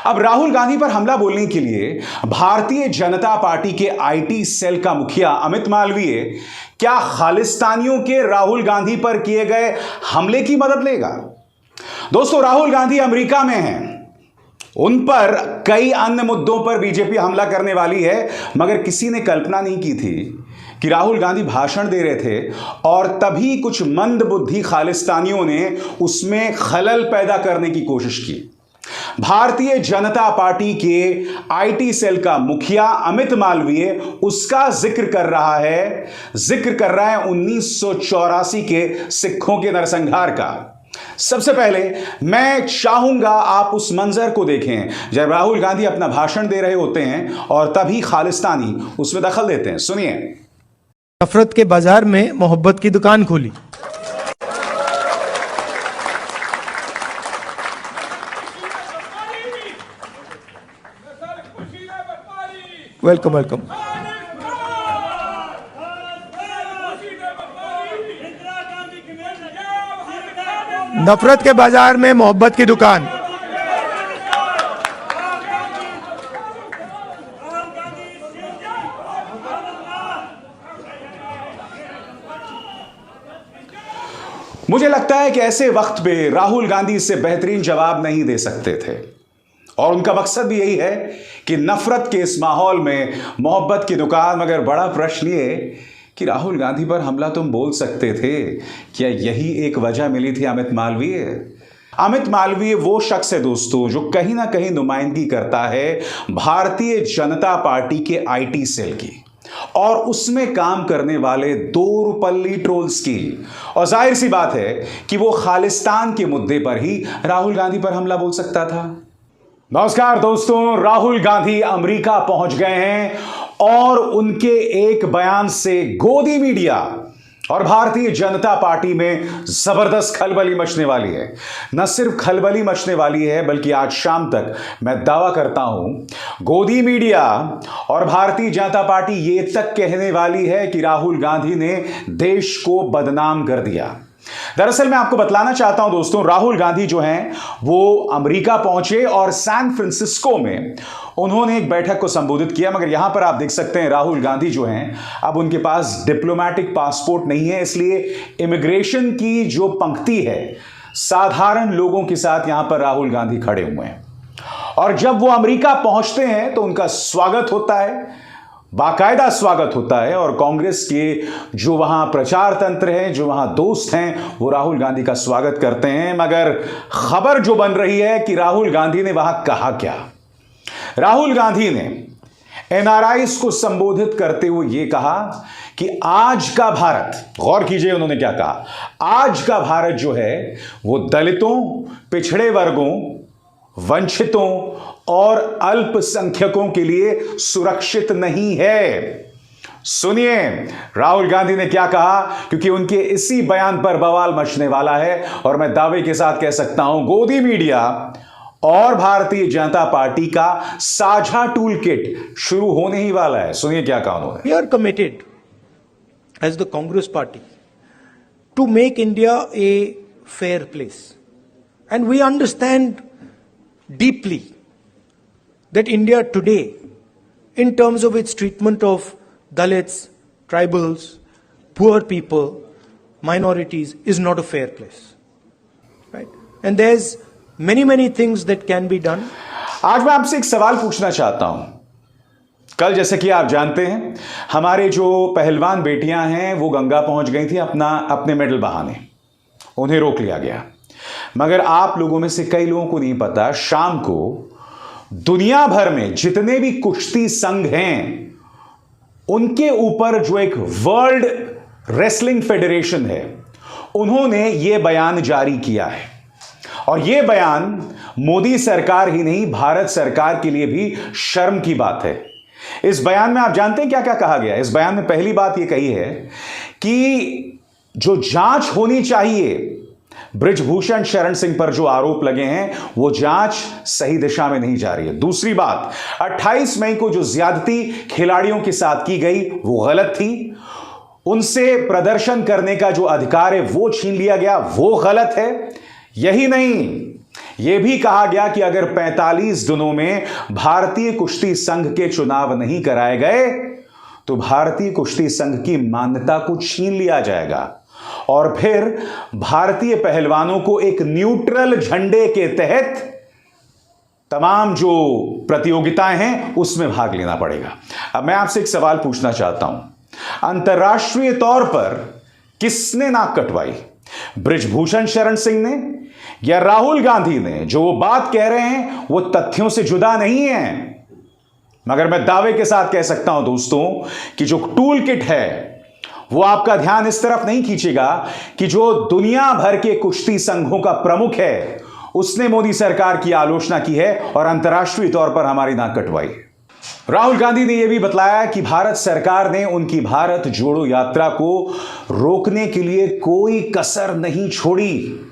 अब राहुल गांधी पर हमला बोलने के लिए भारतीय जनता पार्टी के आईटी सेल का मुखिया अमित मालवीय क्या खालिस्तानियों के राहुल गांधी पर किए गए हमले की मदद लेगा? दोस्तों, राहुल गांधी अमेरिका में हैं, उन पर कई अन्य मुद्दों पर बीजेपी हमला करने वाली है, मगर किसी ने कल्पना नहीं की थी कि राहुल गांधी भाषण दे रहे थे और तभी कुछ मंदबुद्धि खालिस्तानियों ने उसमें खलल पैदा करने की कोशिश की। भारतीय जनता पार्टी के आईटी सेल का मुखिया अमित मालवीय उसका जिक्र कर रहा है 1984 के सिखों के नरसंहार का। सबसे पहले मैं चाहूंगा आप उस मंजर को देखें जब राहुल गांधी अपना भाषण दे रहे होते हैं और तभी खालिस्तानी उसमें दखल देते हैं। सुनिए। नफरत के बाजार में मोहब्बत की दुकान खोली। Welcome welcome. नफरत के बाजार में मोहब्बत की दुकान। मुझे लगता है कि ऐसे वक्त पे राहुल गांधी इससे बेहतरीन जवाब नहीं दे सकते थे और उनका मकसद भी यही है कि नफरत के इस माहौल में मोहब्बत की दुकान। मगर बड़ा प्रश्न ये कि राहुल गांधी पर हमला तुम बोल सकते थे, क्या यही एक वजह मिली थी अमित मालवीय? अमित मालवीय वो शख्स है दोस्तों जो कहीं ना कहीं नुमाइंदगी करता है भारतीय जनता पार्टी के आईटी सेल की और उसमें काम करने वाले दो रुपल्ली ट्रोल्स की। और जाहिर सी बात है कि वो खालिस्तान के मुद्दे पर ही राहुल गांधी पर हमला बोल सकता था। नमस्कार दोस्तों, राहुल गांधी अमेरिका पहुंच गए हैं और उनके एक बयान से गोदी मीडिया और भारतीय जनता पार्टी में जबरदस्त खलबली मचने वाली है। न सिर्फ खलबली मचने वाली है बल्कि आज शाम तक मैं दावा करता हूं गोदी मीडिया और भारतीय जनता पार्टी ये तक कहने वाली है कि राहुल गांधी ने देश को बदनाम कर दिया। दरअसल मैं आपको बतलाना चाहता हूं दोस्तों, राहुल गांधी जो हैं वो अमेरिका पहुंचे और सैन फ्रांसिस्को में उन्होंने एक बैठक को संबोधित किया। मगर यहां पर आप देख सकते हैं राहुल गांधी जो हैं अब उनके पास डिप्लोमेटिक पासपोर्ट नहीं है, इसलिए इमिग्रेशन की जो पंक्ति है साधारण लोगों के साथ यहां पर राहुल गांधी खड़े हुए हैं। और जब वो अमेरिका पहुंचते हैं तो उनका स्वागत होता है, बाकायदा स्वागत होता है। और कांग्रेस के जो वहां प्रचार तंत्र हैं, जो वहां दोस्त हैं, वो राहुल गांधी का स्वागत करते हैं। मगर खबर जो बन रही है कि राहुल गांधी ने वहां कहा क्या। राहुल गांधी ने एनआरआईज को संबोधित करते हुए यह कहा कि आज का भारत, गौर कीजिए उन्होंने क्या कहा, आज का भारत जो है वो दलितों, पिछड़े वर्गों, वंचितों और अल्पसंख्यकों के लिए सुरक्षित नहीं है। सुनिए राहुल गांधी ने क्या कहा, क्योंकि उनके इसी बयान पर बवाल मचने वाला है और मैं दावे के साथ कह सकता हूं गोदी मीडिया और भारतीय जनता पार्टी का साझा टूल किट शुरू होने ही वाला है। सुनिए क्या कहा उन्होंने। We are committed as the Congress party to make India a fair place, and we understand deeply that India today, in terms of its treatment of Dalits, tribals, poor people, minorities, is not a fair place, right? And there's many things that can be done. आज मैं आपसे एक सवाल पूछना चाहता हूं। कल जैसे कि आप जानते हैं हमारे जो पहलवान बेटियां हैं वो गंगा पहुंच गई थी अपने मेडल बहाने, उन्हें रोक लिया गया। मगर आप लोगों में से कई लोगों को नहीं पता, शाम को दुनिया भर में जितने भी कुश्ती संघ हैं उनके ऊपर जो एक वर्ल्ड रेसलिंग फेडरेशन है उन्होंने यह बयान जारी किया है। और यह बयान मोदी सरकार ही नहीं भारत सरकार के लिए भी शर्म की बात है। इस बयान में आप जानते हैं क्या क्या कहा गया। इस बयान में पहली बात यह कही है कि जो जांच होनी चाहिए बृजभूषण शरण सिंह पर जो आरोप लगे हैं वो जांच सही दिशा में नहीं जा रही है। दूसरी बात, 28 मई को जो ज्यादती खिलाड़ियों के साथ की गई वो गलत थी। उनसे प्रदर्शन करने का जो अधिकार है वो छीन लिया गया, वो गलत है। यही नहीं, यह भी कहा गया कि अगर 45 दिनों में भारतीय कुश्ती संघ के चुनाव नहीं कराए गए तो भारतीय कुश्ती संघ की मान्यता को छीन लिया जाएगा और फिर भारतीय पहलवानों को एक न्यूट्रल झंडे के तहत तमाम जो प्रतियोगिताएं हैं उसमें भाग लेना पड़ेगा। अब मैं आपसे एक सवाल पूछना चाहता हूं, अंतर्राष्ट्रीय तौर पर किसने नाक कटवाई, बृजभूषण शरण सिंह ने या राहुल गांधी ने? जो वो बात कह रहे हैं वो तथ्यों से जुदा नहीं है, मगर मैं दावे के साथ कह सकता हूं दोस्तों कि जो टूल किट है वो आपका ध्यान इस तरफ नहीं खींचेगा कि जो दुनिया भर के कुश्ती संघों का प्रमुख है उसने मोदी सरकार की आलोचना की है और अंतर्राष्ट्रीय तौर पर हमारी नाक कटवाई। राहुल गांधी ने यह भी बतलाया कि भारत सरकार ने उनकी भारत जोड़ो यात्रा को रोकने के लिए कोई कसर नहीं छोड़ी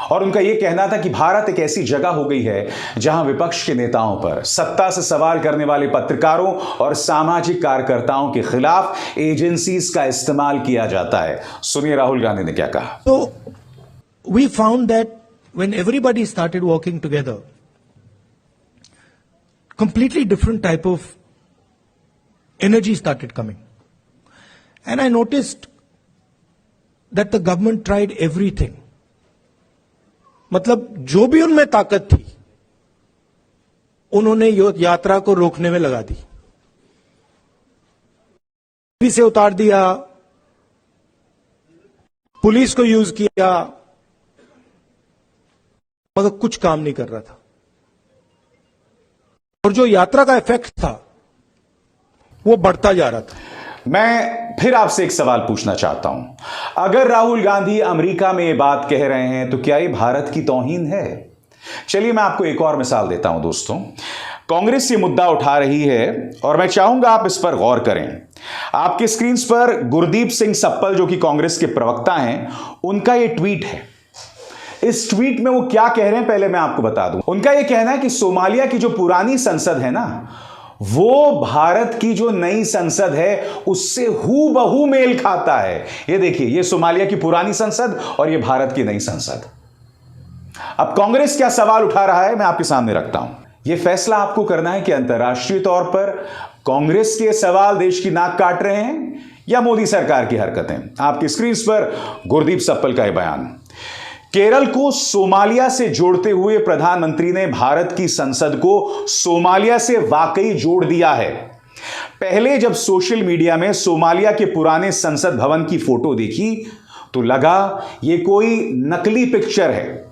और उनका यह कहना था कि भारत एक ऐसी जगह हो गई है जहां विपक्ष के नेताओं पर, सत्ता से सवाल करने वाले पत्रकारों और सामाजिक कार्यकर्ताओं के खिलाफ एजेंसीज का इस्तेमाल किया जाता है। सुनिए राहुल गांधी ने क्या कहा। So, we found that when everybody started working together, completely different type of energy started coming. And I noticed that the government tried everything. मतलब जो भी उनमें ताकत थी उन्होंने यात्रा को रोकने में लगा दी, से उतार दिया, पुलिस को यूज किया, मगर कुछ काम नहीं कर रहा था और जो यात्रा का इफेक्ट था वो बढ़ता जा रहा था। मैं फिर आपसे एक सवाल पूछना चाहता हूं, अगर राहुल गांधी अमेरिका में ये बात कह रहे हैं तो क्या ये भारत की तौहीन है? चलिए मैं आपको एक और मिसाल देता हूं दोस्तों। कांग्रेस ये मुद्दा उठा रही है और मैं चाहूंगा आप इस पर गौर करें। आपके स्क्रीन पर गुरदीप सिंह सप्पल जो कि कांग्रेस के प्रवक्ता हैं, उनका ये ट्वीट है। इस ट्वीट में वो क्या कह रहे हैं पहले मैं आपको बता दूं। उनका यह कहना है कि सोमालिया की जो पुरानी संसद है ना, वो भारत की जो नई संसद है उससे हूबहू मेल खाता है। ये देखिए, ये सोमालिया की पुरानी संसद और ये भारत की नई संसद। अब कांग्रेस क्या सवाल उठा रहा है मैं आपके सामने रखता हूं। यह फैसला आपको करना है कि अंतर्राष्ट्रीय तौर पर कांग्रेस के सवाल देश की नाक काट रहे हैं या मोदी सरकार की हरकतें। आपकी स्क्रीन पर गुरदीप सप्पल का यह बयान। केरल को सोमालिया से जोड़ते हुए प्रधानमंत्री ने भारत की संसद को सोमालिया से वाकई जोड़ दिया है। पहले जब सोशल मीडिया में सोमालिया के पुराने संसद भवन की फोटो देखी तो लगा ये कोई नकली पिक्चर है।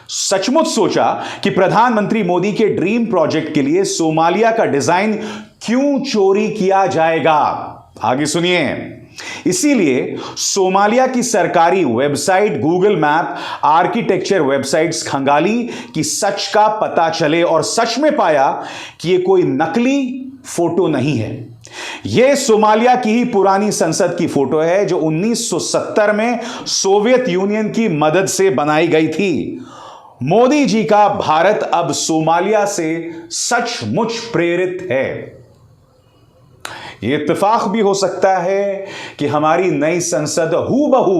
सचमुच सोचा कि प्रधानमंत्री मोदी के ड्रीम प्रोजेक्ट के लिए सोमालिया का डिजाइन क्यों चोरी किया जाएगा। आगे सुनिए। इसीलिए सोमालिया की सरकारी website, Google map, architecture websites खंगाली कि सच का पता चले और सच में पाया कि यह कोई नकली फोटो नहीं है। यह सोमालिया की ही पुरानी संसद की फोटो है जो 1970 में सोवियत यूनियन की मदद से बनाई गई थी। मोदी जी का भारत अब सोमालिया से सचमुच प्रेरित है। यह इत्तेफाक भी हो सकता है कि हमारी नई संसद हूबहू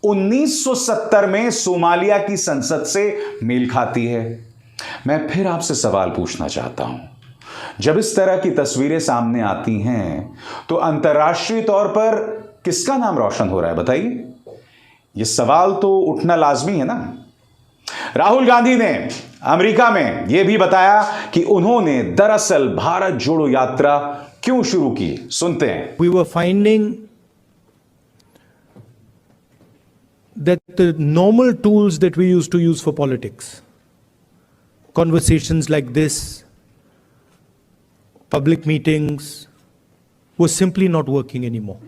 1970 में सोमालिया की संसद से मेल खाती है। मैं फिर आपसे सवाल पूछना चाहता हूं, जब इस तरह की तस्वीरें सामने आती हैं तो अंतर्राष्ट्रीय तौर पर किसका नाम रोशन हो रहा है बताइए? यह सवाल तो उठना लाजमी है ना। राहुल गांधी ने अमेरिका में यह भी बताया कि उन्होंने दरअसल भारत जोड़ो यात्रा क्यों शुरू की। सुनते हैं। We were finding that the normal tools that we used to use for politics, conversations like this, public meetings, were simply not working anymore.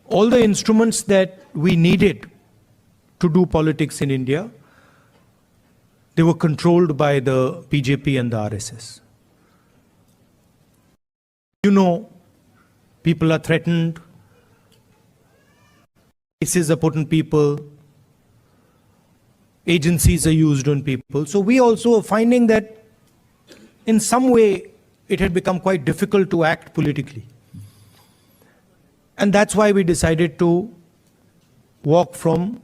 All the instruments that we needed to do politics in India, they were controlled by the BJP and the RSS. You know, people are threatened, cases are put on people, agencies are used on people. So we also are finding that in some way it had become quite difficult to act politically. And that's why we decided to walk from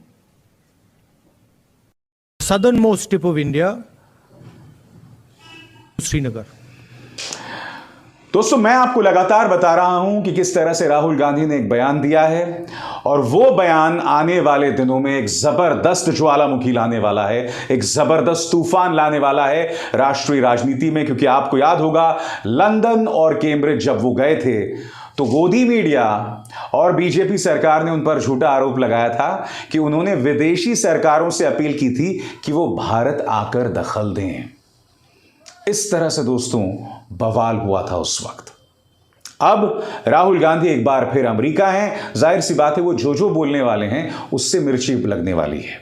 southernmost tip of India, Srinagar. दोस्तों, मैं आपको लगातार बता रहा हूं कि किस तरह से राहुल गांधी ने एक बयान दिया है और वो बयान आने वाले दिनों में एक जबरदस्त ज्वालामुखी लाने वाला है, एक जबरदस्त तूफान लाने वाला है राष्ट्रीय राजनीति में। क्योंकि आपको याद होगा, लंदन और कैम्ब्रिज जब वो गए थे तो गोदी मीडिया और बीजेपी सरकार ने उन पर झूठा आरोप लगाया था कि उन्होंने विदेशी सरकारों से अपील की थी कि वो भारत आकर दखल दें। इस तरह से दोस्तों बवाल हुआ था उस वक्त। अब राहुल गांधी एक बार फिर अमेरिका हैं, जाहिर सी बात है वो जो बोलने वाले हैं उससे मिर्ची लगने वाली है।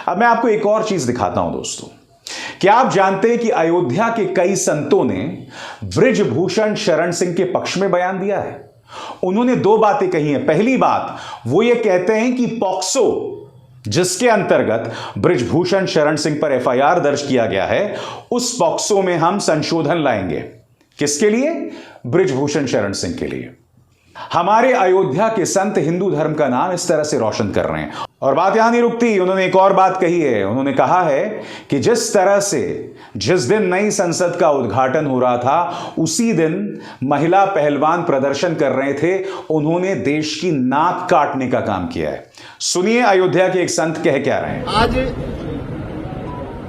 अब मैं आपको एक और चीज दिखाता हूं दोस्तों। क्या आप जानते हैं कि अयोध्या के कई संतों ने बृजभूषण शरण सिंह के पक्ष में बयान दिया है? उन्होंने दो बातें कही हैं। पहली बात, वो ये कहते हैं कि पॉक्सो, जिसके अंतर्गत बृजभूषण शरण सिंह पर एफआईआर दर्ज किया गया है, उस पॉक्सो में हम संशोधन लाएंगे। किसके लिए? बृजभूषण शरण सिंह के लिए। हमारे अयोध्या के संत हिंदू धर्म का नाम इस तरह से रोशन कर रहे हैं। और बात यहां नहीं रुकती, उन्होंने एक और बात कही है। उन्होंने कहा है कि जिस तरह से जिस दिन नई संसद का उद्घाटन हो रहा था, उसी दिन महिला पहलवान प्रदर्शन कर रहे थे, उन्होंने देश की नाक काटने का काम किया है। सुनिए अयोध्या के एक संत कह क्या रहे हैं। आज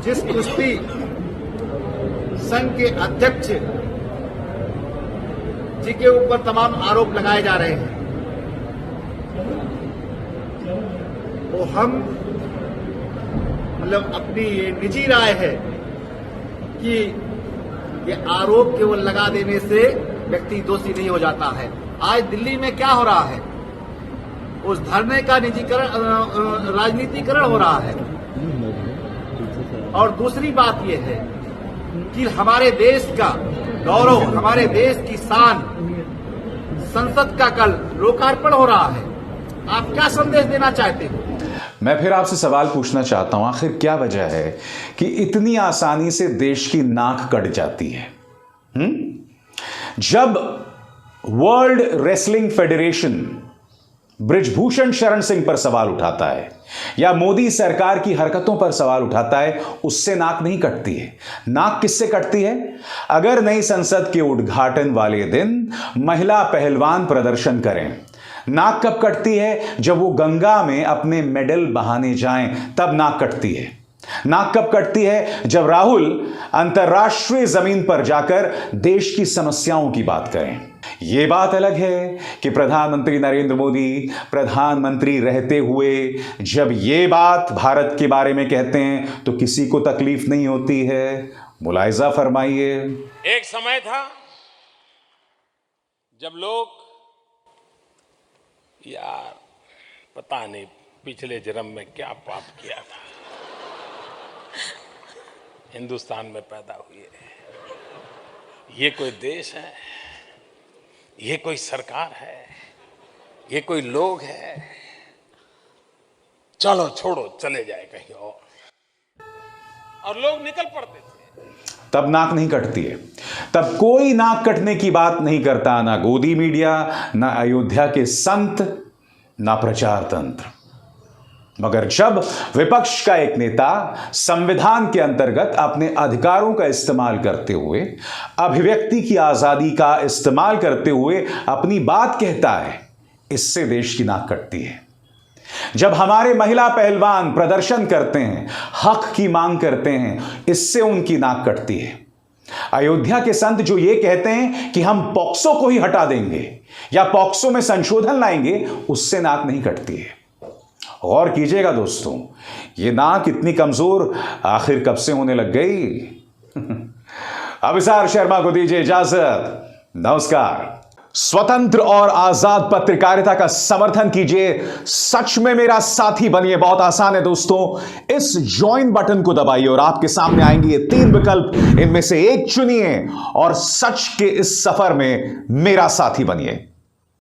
जिस कुश्ती संघ के अध्यक्ष जी के ऊपर तमाम आरोप लगाए जा रहे हैं, वो हम मतलब अपनी ये निजी राय है कि ये आरोप केवल लगा देने से व्यक्ति दोषी नहीं हो जाता है। आज दिल्ली में क्या हो रहा है, उस धरने का निजीकरण, राजनीतिकरण हो रहा है। और दूसरी बात यह है कि हमारे देश का गौरव, हमारे देश की शान, संसद का कल लोकार्पण हो रहा है। आप क्या संदेश देना चाहते हो? मैं फिर आपसे सवाल पूछना चाहता हूं, आखिर क्या वजह है कि इतनी आसानी से देश की नाक कट जाती है? जब world wrestling federation Brijbhushan Sharan Singh पर सवाल उठाता है या मोदी सरकार की हरकतों पर सवाल उठाता है, उससे नाक नहीं कटती है। नाक किससे कटती है? अगर नई संसद के उद्घाटन वाले दिन महिला पहलवान प्रदर्शन करें। नाक कब कटती है? जब वो गंगा में अपने मेडल बहाने जाएं, तब नाक कटती है। नाक कब कटती है? जब राहुल अंतर्राष्ट्रीय जमीन पर जाकर देश की समस्याओं की बात करें। यह बात अलग है कि प्रधानमंत्री नरेंद्र मोदी प्रधानमंत्री रहते हुए जब ये बात भारत के बारे में कहते हैं तो किसी को तकलीफ नहीं होती है। मुलाहिजा फरमाइए। एक समय था जब लोग, यार पता नहीं पिछले जन्म में क्या पाप किया था, हिंदुस्तान में पैदा हुए, ये कोई देश है, ये कोई सरकार है, ये कोई लोग है, चलो छोड़ो चले जाए कहीं और लोग निकल पड़ते थे। तब नाक नहीं कटती है। तब कोई नाक कटने की बात नहीं करता, ना गोदी मीडिया, ना अयोध्या के संत, ना प्रचार तंत्र। मगर जब विपक्ष का एक नेता संविधान के अंतर्गत अपने अधिकारों का इस्तेमाल करते हुए, अभिव्यक्ति की आजादी का इस्तेमाल करते हुए अपनी बात कहता है, इससे देश की नाक कटती है। जब हमारे महिला पहलवान प्रदर्शन करते हैं, हक की मांग करते हैं, इससे उनकी नाक कटती है। अयोध्या के संत जो ये कहते हैं कि हम पॉक्सो को ही हटा देंगे या पॉक्सो में संशोधन लाएंगे, उससे नाक नहीं कटती है। गौर कीजिएगा दोस्तों, ये नाक इतनी कमजोर आखिर कब से होने लग गई? अभिसार शर्मा को दीजिए इजाजत। नमस्कार। स्वतंत्र और आजाद पत्रकारिता का समर्थन कीजिए, सच में मेरा साथी बनिए। बहुत आसान है दोस्तों, इस ज्वाइन बटन को दबाइए और आपके सामने आएंगे ये 3 विकल्प, इनमें से एक चुनिए और सच के इस सफर में मेरा साथी बनिए।